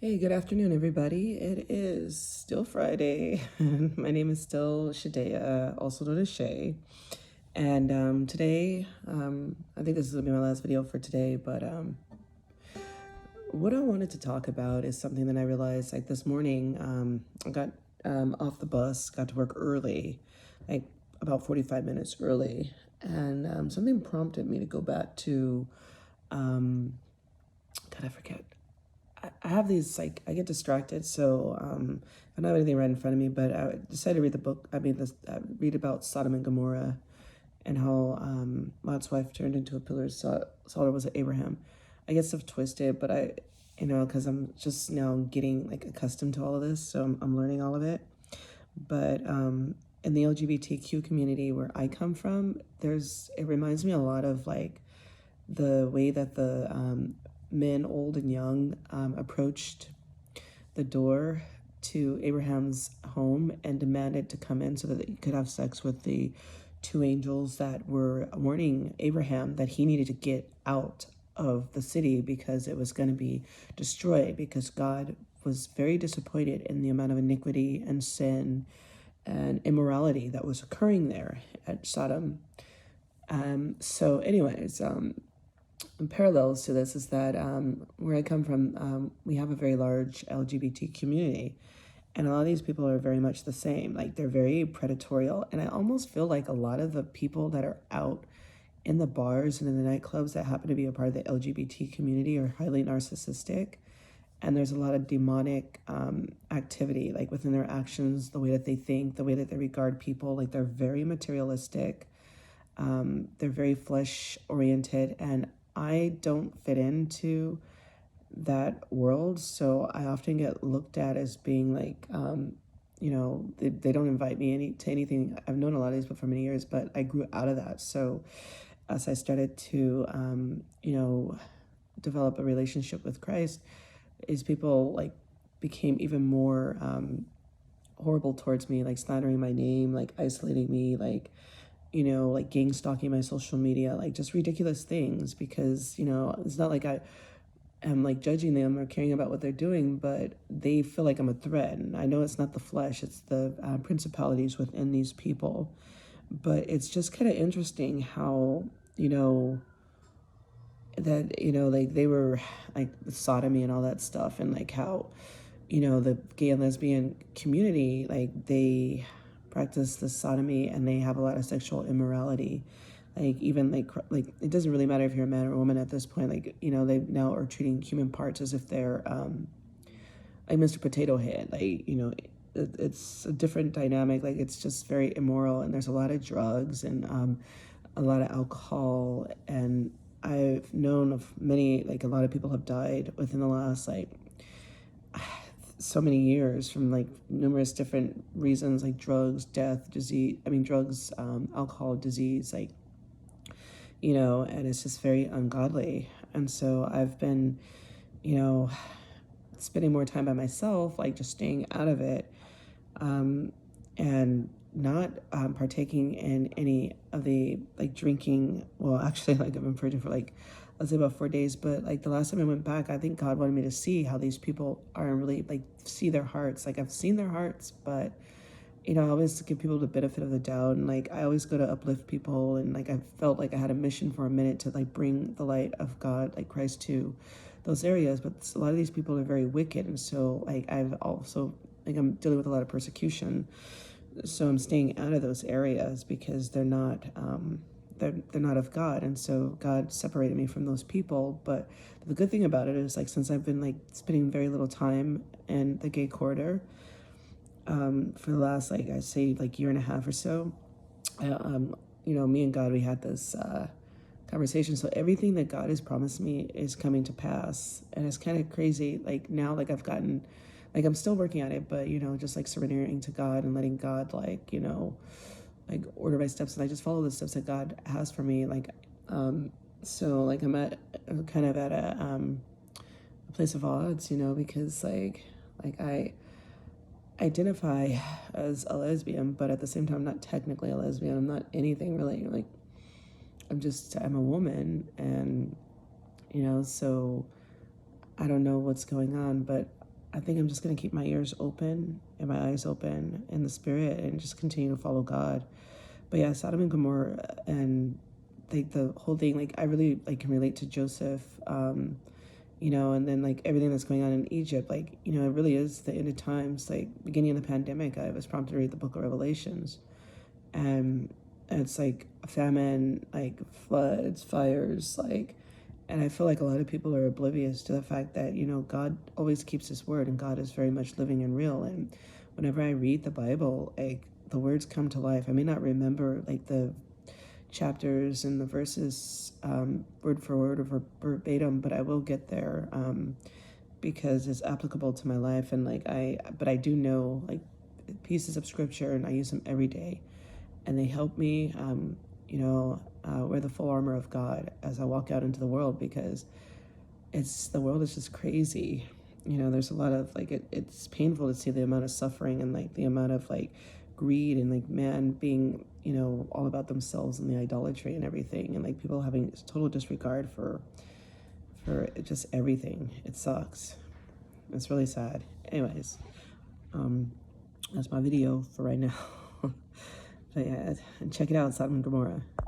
Hey, good afternoon, everybody. It is still Friday. My name is still Shadea, also known as Shay. And today, I think this is going to be my last video for today, but what I wanted to talk about is something that I realized like this morning. I got off the bus, got to work early, like about 45 minutes early, and something prompted me to go back to, God, I forget. I have these, like, I get distracted, so I don't have anything right in front of me, but I decided to read the book. Read about Sodom and Gomorrah and how Lot's wife turned into a pillar of salt. Sodom was Abraham. I get stuff twisted, but because I'm just now getting like accustomed to all of this, so I'm learning all of it. But in the LGBTQ community where I come from, it reminds me a lot of like the way that the men, old and young, approached the door to Abraham's home and demanded to come in so that he could have sex with the two angels that were warning Abraham that he needed to get out of the city because it was going to be destroyed, because God was very disappointed in the amount of iniquity and sin and immorality that was occurring there at Sodom. So anyways, parallels to this is that where I come from, we have a very large LGBT community, and a lot of these people are very much the same. Like, they're very predatorial, and I almost feel like a lot of the people that are out in the bars and in the nightclubs that happen to be a part of the LGBT community are highly narcissistic, and there's a lot of demonic activity, like within their actions, the way that they think, the way that they regard people. Like, they're very materialistic. They're very flesh oriented, and I don't fit into that world, so I often get looked at as being like, they don't invite me to anything. I've known a lot of these people for many years, but I grew out of that. So as I started to, develop a relationship with Christ, is people like became even more horrible towards me, like slandering my name, like isolating me, like like gang stalking my social media, like just ridiculous things, because, it's not like I am like judging them or caring about what they're doing, but they feel like I'm a threat. And I know it's not the flesh, it's the principalities within these people. But it's just kind of interesting how, like they were like sodomy and all that stuff, and like how, the gay and lesbian community, like they practice the sodomy and they have a lot of sexual immorality. Like, even like it doesn't really matter if you're a man or a woman at this point. Like, they now are treating human parts as if they're like Mr. Potato Head. Like, it's a different dynamic. Like, it's just very immoral, and there's a lot of drugs and a lot of alcohol. And I've known of many, like a lot of people have died within the last like so many years from like numerous different reasons, like drugs, death, disease. I mean, drugs, alcohol, disease, like, and it's just very ungodly. And so I've been, spending more time by myself, like just staying out of it, and not partaking in any of the like drinking. Well, actually, like I've been virgin for like, let's say about 4 days, but like the last time I went back, I think God wanted me to see how these people are, really like see their hearts. Like, I've seen their hearts, but I always give people the benefit of the doubt, and like I always go to uplift people, and like I felt like I had a mission for a minute to like bring the light of God, like Christ, to those areas. But a lot of these people are very wicked, and so like I've also, like, I'm dealing with a lot of persecution, so I'm staying out of those areas because they're not they're not of God. And so God separated me from those people. But the good thing about it is, like, since I've been like spending very little time in the gay corridor, for the last, like, I say like year and a half or so, me and God, we had this conversation. So everything that God has promised me is coming to pass, and it's kind of crazy. Like, now, like, I've gotten, like, I'm still working on it, but just like surrendering to God and letting God, like, like order my steps, and I just follow the steps that God has for me. Like, so like I'm kind of at a place of odds, because like I identify as a lesbian, but at the same time, I'm not technically a lesbian. I'm not anything really. Like, I'm a woman, and so I don't know what's going on, but I think I'm just going to keep my ears open and my eyes open in the spirit and just continue to follow God. But yeah, Sodom and Gomorrah and like the whole thing, like I really like can relate to Joseph, you know, and then like everything that's going on in Egypt, like, you know, it really is the end of times. Like beginning of the pandemic, I was prompted to read the book of Revelations, and it's like a famine, like floods, fires, like, and I feel like a lot of people are oblivious to the fact that, you know, God always keeps his word and God is very much living and real. And whenever I read the Bible, like the words come to life. I may not remember like the chapters and the verses word for word or verbatim, but I will get there because it's applicable to my life. And like but I do know like pieces of scripture and I use them every day, and they help me, you know, wear the full armor of God as I walk out into the world, because the world is just crazy. You know, there's a lot of like it's painful to see the amount of suffering and like the amount of like greed and like man being, you know, all about themselves and the idolatry and everything, and like people having total disregard for just everything. It sucks. It's really sad. Anyways, that's my video for right now. But yeah, and check it out, Sodom and Gomorrah.